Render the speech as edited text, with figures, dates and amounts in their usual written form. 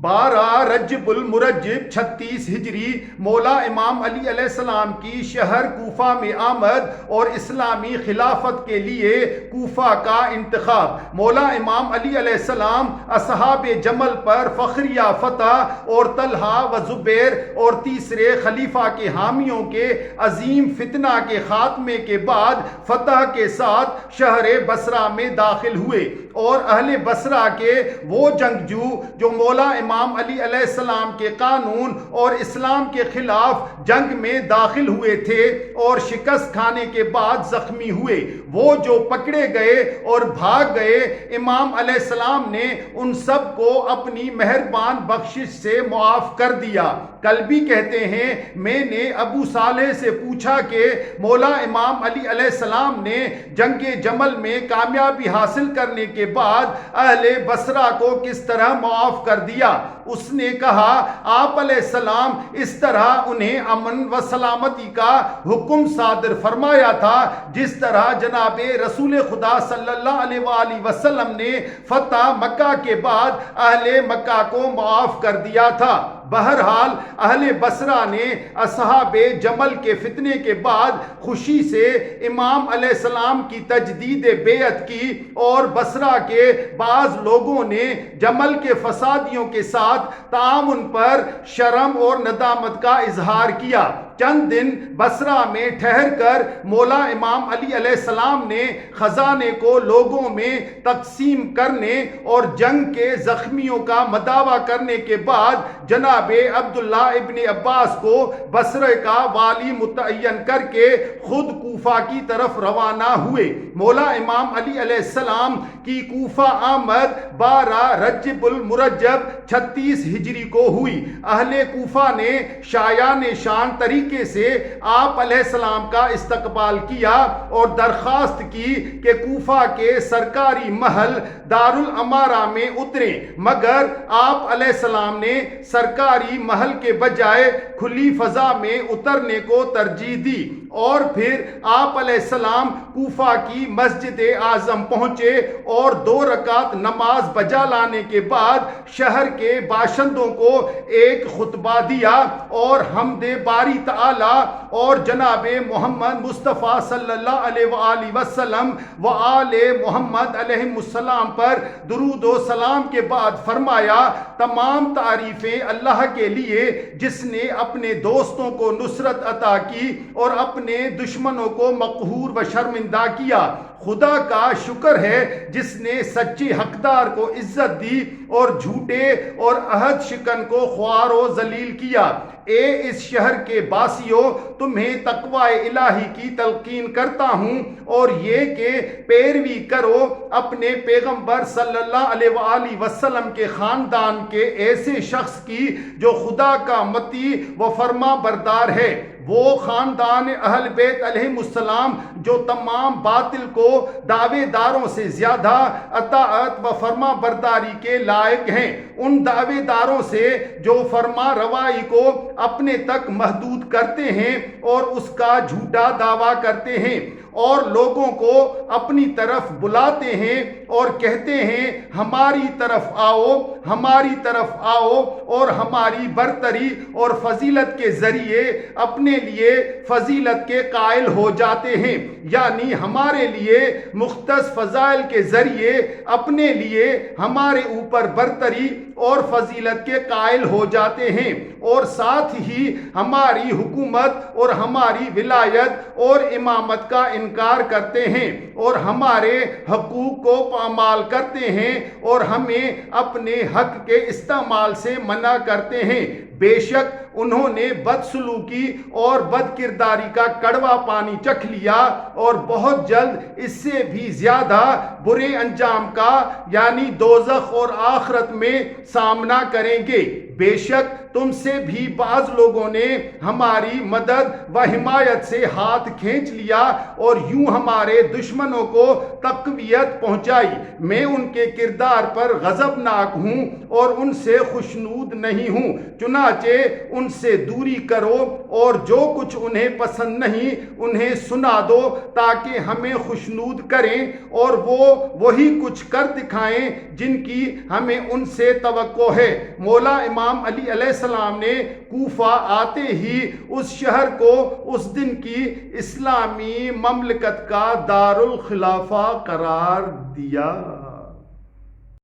12 رجب المرجب 36 ہجری مولا امام علی علیہ السلام کی شہر کوفہ میں آمد اور اسلامی خلافت کے لیے کوفہ کا انتخاب۔ مولا امام علی علیہ السلام اصحاب جمل پر فخریہ فتح اور طلحہ و زبیر اور تیسرے خلیفہ کے حامیوں کے عظیم فتنہ کے خاتمے کے بعد فتح کے ساتھ شہر بصرہ میں داخل ہوئے، اور اہل بصرہ کے وہ جنگجو جو مولا امام علی علیہ السلام کے قانون اور اسلام کے خلاف جنگ میں داخل ہوئے تھے اور شکست کھانے کے بعد زخمی ہوئے، وہ جو پکڑے گئے اور بھاگ گئے، امام علیہ السلام نے ان سب کو اپنی مہربان بخشش سے معاف کر دیا۔ کلبی کہتے ہیں، میں نے ابو صالح سے پوچھا کہ مولا امام علی علیہ السلام نے جنگ جمل میں کامیابی حاصل کرنے کے بعد اہل بصرہ کو کس طرح معاف کر دیا؟ اس نے کہا، آپ علیہ السلام اس طرح انہیں امن و سلامتی کا حکم صادر فرمایا تھا جس طرح جناب رسول خدا صلی اللہ علیہ وآلہ وسلم نے فتح مکہ کے بعد اہل مکہ کو معاف کر دیا تھا۔ بہرحال اہل بصرہ نے اصحاب جمل کے فتنے کے بعد خوشی سے امام علیہ السلام کی تجدید بیعت کی، اور بصرہ کے بعض لوگوں نے جمل کے فسادیوں کے ساتھ تعاون پر شرم اور ندامت کا اظہار کیا۔ چند دن بصرہ میں ٹھہر کر مولا امام علی علیہ السلام نے خزانے کو لوگوں میں تقسیم کرنے اور جنگ کے زخمیوں کا مداوع کرنے کے بعد جناب عبداللہ ابن عباس کو بصرہ کا والی متعین کر کے خود کوفہ کی طرف روانہ ہوئے۔ مولا امام علی علیہ السلام کی کوفہ آمد 12 رجب المرجب 36 ہجری کو ہوئی۔ اہل کوفہ نے شایان شان طریقے سے آپ علیہ السلام کا استقبال کیا اور درخواست کی کہ کوفہ کے سرکاری محل دارالامارہ میں اتریں، مگر آپ علیہ السلام نے سرکاری محل کے بجائے کھلی فضا میں اترنے کو ترجیح دی، اور پھر آپ علیہ السلام کوفہ کی مسجد اعظم پہنچے اور 2 رکعت نماز بجا لانے کے بعد شہر کے باشندوں کو ایک خطبہ دیا اور حمد باری تعالی اور جناب محمد مصطفیٰ صلی اللہ علیہ وآلہ وسلم و آل محمد علیہ السلام پر درود و سلام کے بعد فرمایا، تمام تعریفیں اللہ کے لیے جس نے اپنے دوستوں کو نصرت عطا کی اور اپنے دشمنوں کو مقہور و شرمندہ کیا۔ خدا کا شکر ہے جس نے سچے حقدار کو عزت دی اور جھوٹے اور عہد شکن کو خوار و ذلیل کیا۔ اے اس شہر کے باسیوں، تمہیں تقوی الہی کی تلقین کرتا ہوں، اور یہ کہ پیروی کرو اپنے پیغمبر صلی اللہ علیہ وآلہ وسلم کے خاندان کے ایسے شخص کی جو خدا کا مطیع و فرما بردار ہے، وہ خاندان اہل بیت علیہ السلام جو تمام باطل کو دعوے داروں سے زیادہ اطاعت و فرما برداری کے لائق ہیں، ان دعوے داروں سے جو فرما روائی کو اپنے تک محدود کرتے ہیں اور اس کا جھوٹا دعویٰ کرتے ہیں، اور لوگوں کو اپنی طرف بلاتے ہیں اور کہتے ہیں ہماری طرف آؤ، ہماری طرف آؤ، اور ہماری برتری اور فضیلت کے ذریعے اپنے لیے فضیلت کے قائل ہو جاتے ہیں، یعنی ہمارے لیے مختص فضائل کے ذریعے اپنے لیے ہمارے اوپر برتری اور فضیلت کے قائل ہو جاتے ہیں، اور ساتھ ہی ہماری حکومت اور ہماری ولایت اور امامت کا انکار کرتے ہیں اور ہمارے حقوق کو پامال کرتے ہیں اور ہمیں اپنے حق کے استعمال سے منع کرتے ہیں۔ بے شک انہوں نے بدسلوکی اور بد کرداری کا کڑوا پانی چکھ لیا، اور بہت جلد اس سے بھی زیادہ برے انجام کا یعنی دوزخ اور آخرت میں سامنا کریں گے۔ بے شک تم سے بھی بعض لوگوں نے ہماری مدد و حمایت سے ہاتھ کھینچ لیا اور یوں ہمارے دشمنوں کو تقویت پہنچائی۔ میں ان کے کردار پر غضبناک ہوں اور ان سے خوشنود نہیں ہوں، چنانچہ ان سے دوری کرو اور جو کچھ انہیں پسند نہیں انہیں سنا دو تاکہ ہمیں خوشنود کریں، اور وہ وہی کچھ کر دکھائیں جن کی ہمیں ان سے توقع ہے۔ مولا امام علی علیہ السلام نے کوفہ آتے ہی اس شہر کو اس دن کی اسلامی مملکت کا دارالخلافہ قرار دیا۔